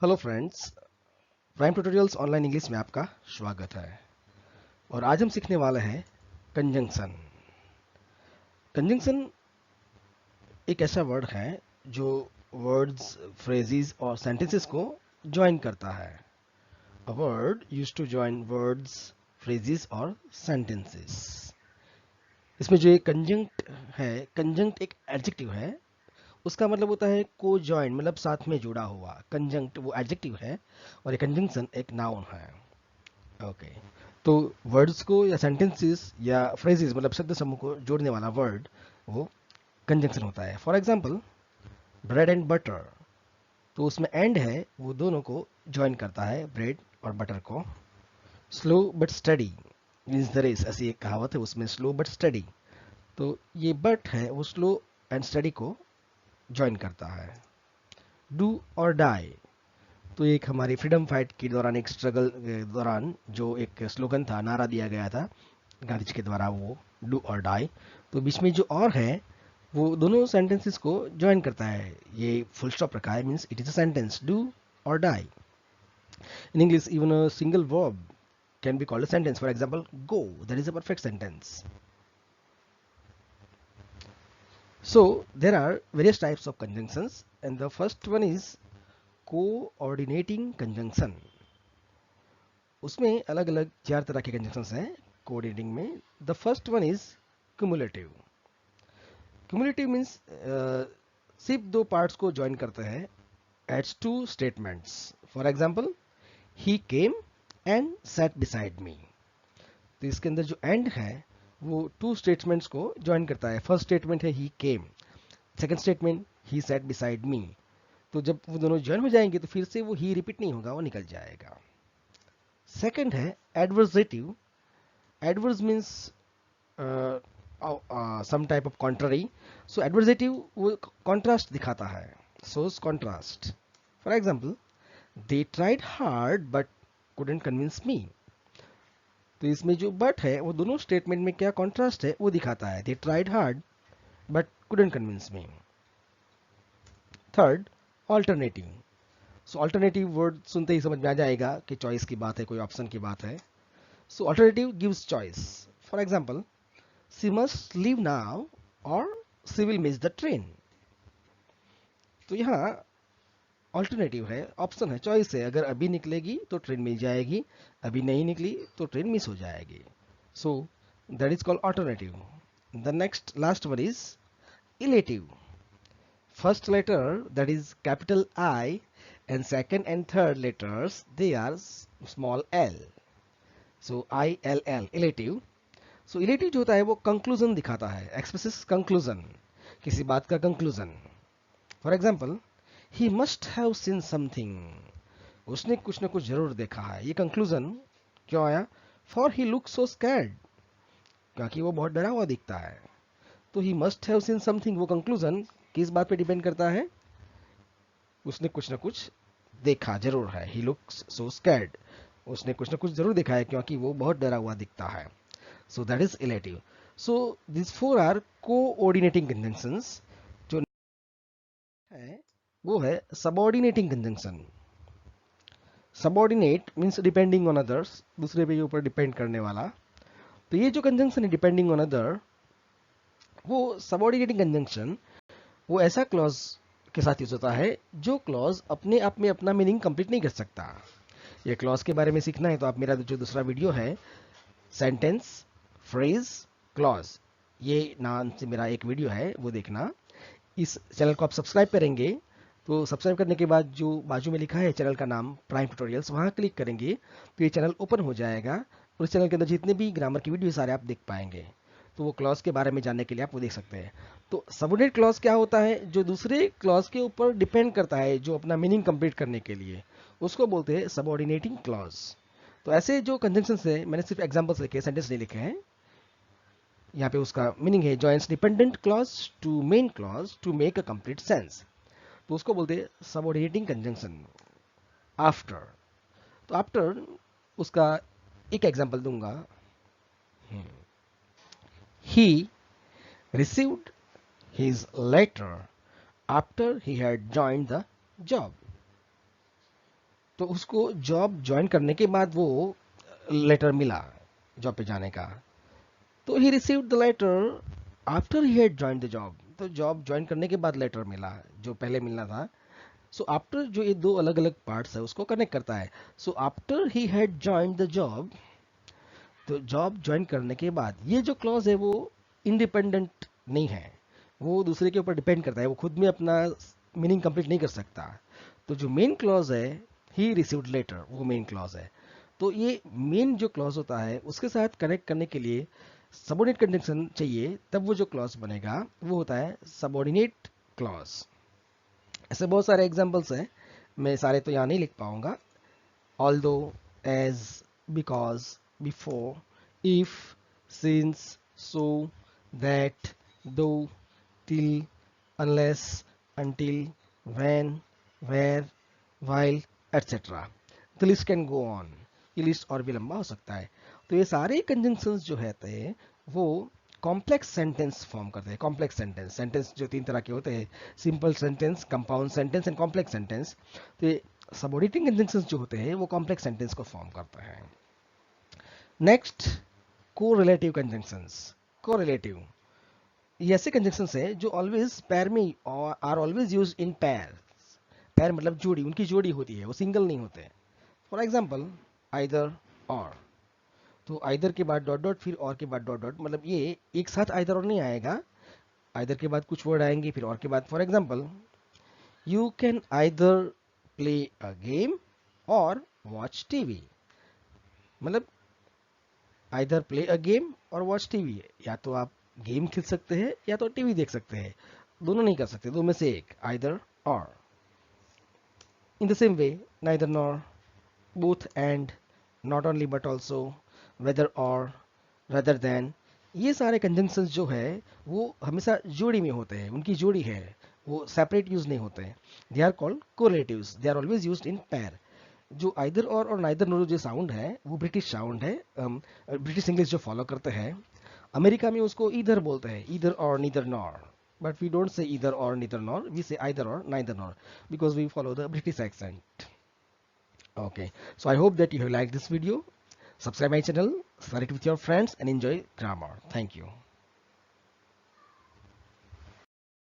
Hello friends, prime tutorials online English में आपका स्वागत है। और आज हम सीखने वाले हैं कंजंक्शन। कंजंक्शन एक ऐसा वर्ड है जो वर्ड्स, फ्रेजेस और सेंटेंसेस को ज्वाइन करता है। A word used to join words, phrases और सेंटेंसेस। इसमें जो ये कंजंक्ट है, कंजंक्ट एक एडजेक्टिव है। उसका मतलब होता है को ज्वाइन, मतलब साथ में जुड़ा हुआ। कंजंक्ट वो एडजेक्टिव है और ये कंजंक्शन एक नाउन है। ओके, तो वर्ड्स को या सेंटेंसेस या फ्रेजेस मतलब शब्द समूह को जोड़ने वाला वर्ड वो कंजंक्शन होता है। For example, bread and butter, तो उसमें एंड है, वो दोनों को ज्वाइन करता है, ब्रेड और बटर को। Slow but steady means the race, ऐसी एक कहावत है, उसमें स्लो बट स्टडी, तो ये बट है वो स्लो एंड स्टडी को ज्वाइन करता है। डू और डाई, तो एक हमारी फ्रीडम फाइट के दौरान, एक स्ट्रगल के दौरान जो एक स्लोगन था, नारा दिया गया था गांधी जी के द्वारा, वो डू और डाई। तो बीच में जो और है वो दोनों सेंटेंसेस को ज्वाइन करता है। ये फुल स्टॉप रखा है, means it is a sentence, do or die. In English even a single verb can be called a sentence. For example, go, that is a perfect sentence. So there are various types of conjunctions, and the first one is coordinating conjunction. उसमें अलग अलग चार तरह के conjunctions हैं coordinating में। The first one is cumulative. Cumulative means सिर्फ दो पार्ट्स को ज्वाइन करते हैं, adds two statements. For example, he came and sat beside me. तो इसके अंदर जो एंड है वो टू स्टेटमेंट्स को ज्वाइन करता है। फर्स्ट स्टेटमेंट है he came, second statement he sat beside me. तो जब वो दोनों ज्वाइन हो जाएंगे तो फिर से वो ही रिपीट नहीं होगा, वो निकल जाएगा। सेकंड है adversative. Adverse means some type of contrary. So adversative वो कॉन्ट्रास्ट दिखाता है, shows contrast. For example, they tried hard but couldn't convince me. तो इसमें जो बट है वो दोनों स्टेटमेंट में क्या कॉन्ट्रास्ट है वो दिखाता है। दे tried hard but couldn't convince me. Third, alternative. So alternative word सुनते ही समझ में आ जाएगा कि चॉइस की बात है, कोई ऑप्शन की बात है। So alternative gives choice. For example, she must leave now or she will miss the train. तो यहाँ ऑल्टरनेटिव है, ऑप्शन है, चॉइस है। अगर अभी निकलेगी तो ट्रेन मिल जाएगी, अभी नहीं निकली तो ट्रेन मिस हो जाएगी। So that is called alternative. The next last one is illative. First letter, that is capital I, and second and third letters, they are small l. So ILL, elative. So elative जो होता है वो conclusion दिखाता है, expresses conclusion, किसी बात का conclusion. For example, he must have seen something. उसने कुछ ना कुछ जरूर देखा है। ये conclusion क्यों आया? For he looks so scared. क्योंकि वो बहुत डरा हुआ दिखता है। तो he must have seen something, वो conclusion किस बात पे डिपेंड करता है? उसने कुछ ना कुछ देखा जरूर है। ही लुक्स सो स्कैर्ड, उसने कुछ ना कुछ जरूर देखा है क्योंकि वो बहुत डरा हुआ दिखता है। So that is illative. So this four are coordinating conjunctions. जो है वो है subordinating conjunction. Subordinate means depending on others, दूसरे पे ऊपर डिपेंड करने वाला। तो ये जो कंजंक्शन है डिपेंडिंग ऑन अदर, वो सबऑर्डिनेटिंग कंजंक्शन वो ऐसा क्लॉज के साथ यूज होता है जो क्लॉज अपने आप में अपना मीनिंग कंप्लीट नहीं कर सकता। ये क्लॉज के बारे में सीखना है तो आप मेरा जो दूसरा वीडियो है, सेंटेंस, फ्रेज, क्लॉज, ये नाम से मेरा एक वीडियो है, वो देखना। इस चैनल को आप सब्सक्राइब करेंगे तो सब्सक्राइब करने के बाद जो बाजू में लिखा है चैनल का नाम प्राइम ट्यूटोरियल्स, वहाँ क्लिक करेंगे तो ये चैनल ओपन हो जाएगा और इस चैनल के अंदर जितने भी ग्रामर की वीडियो सारे आप देख पाएंगे। तो वो क्लॉज के बारे में जानने के लिए आप वो देख सकते हैं। तो सबऑर्डिनेट क्लॉज क्या होता है? जो दूसरे क्लॉज के ऊपर डिपेंड करता है, जो अपना मीनिंग कंप्लीट करने के लिए, उसको बोलते हैं सबऑर्डिनेटिंग क्लॉज। तो ऐसे जो कंजंक्शंस है, मैंने सिर्फ एग्जांपल्स लिखे, सेंटेंस नहीं लिखे हैं। यहाँ पे उसका मीनिंग है joins dependent clause to main clause to make a complete sense, तो उसको बोलते हैं सबऑर्डिनेटिंग कंजंक्शन। आफ्टर, तो आफ्टर उसका एक एग्जांपल दूंगा। He received his letter after he had joined the job. तो उसको जॉब ज्वाइन करने के बाद वो लेटर मिला जॉब पे जाने का, तो he received the letter after he had join the job. तो जॉब ज्वाइन करने के बाद लेटर मिला जो पहले मिलना था। सो आफ्टर जो ये दो अलग अलग पार्ट्स है उसको कनेक्ट करता है। So after he had join the job, तो जॉब ज्वाइन करने के बाद ये जो क्लॉज है वो इंडिपेंडेंट नहीं है, वो दूसरे के ऊपर डिपेंड करता है, वो खुद में अपना मीनिंग कंप्लीट नहीं कर सकता। तो जो मेन क्लॉज है ही रिसीव्ड लेटर, वो मेन क्लॉज है। तो ये मेन जो क्लॉज होता है उसके साथ कनेक्ट करने के लिए सबऑर्डिनेट कंजंक्शन चाहिए, तब वो जो क्लॉज बनेगा वो होता है सबऑर्डिनेट क्लॉज। ऐसे बहुत सारे एग्जांपल्स हैं, मैं सारे तो यहाँ नहीं लिख पाऊंगा। although, as, because, before, if, since, so, that, though, till, unless, until, when, where, while, etc. The list can go on. ये लिस्ट और भी लंबा हो सकता है। तो ये सारे कंजंक्शंस जो रहते हैं वो कॉम्प्लेक्स सेंटेंस फॉर्म करते हैं। कॉम्प्लेक्स सेंटेंस, सेंटेंस जो तीन तरह के होते हैं, simple sentence, compound sentence and complex sentence. तो ये सबऑर्डिनेटिंग कंजंक्शंस जो होते हैं वो कॉम्प्लेक्स सेंटेंस को फॉर्म करते हैं। Next, correlative conjunctions. कोरिलेटिव ये ऐसे कंजंक्शंस है जो ऑलवेज पैर में आर ऑलवेज यूज्ड इन पैर। पैर मतलब जोड़ी, उनकी जोड़ी होती है, वो सिंगल नहीं होते। फॉर एग्जाम्पल आइदर और, तो आइदर के बाद डॉट डॉट फिर और के बाद डॉट डॉट, मतलब ये एक साथ आइदर और नहीं आएगा, आइदर के बाद कुछ वर्ड आएंगे फिर और के बाद। For example you can either play a game और वॉच टीवी, मतलब आइदर प्ले अ गेम और वॉच टीवी, या तो आप गेम खेल सकते हैं या तो टीवी देख सकते हैं, दोनों नहीं कर सकते, दो में से एक, आइदर और। In the same way neither nor, both and, not only but also, whether or, rather than, ये सारे कंजंक्शंस जो है वो हमेशा जोड़ी में होते हैं, उनकी जोड़ी है, वो सेपरेट यूज नहीं होते हैं। They are called correlatives, they are always used in pair. जो आइदर और नाइदर नॉर जो साउंड है वो ब्रिटिश साउंड है, ब्रिटिश इंग्लिश जो फॉलो करते हैं। अमेरिका में उसको ईदर बोलते हैं, either or neither nor, but we don't say either or neither nor, we say either or neither nor because we follow the British accent. Okay, so I hope that you have liked this video. Subscribe my channel, share it with your friends and enjoy grammar. Thank you.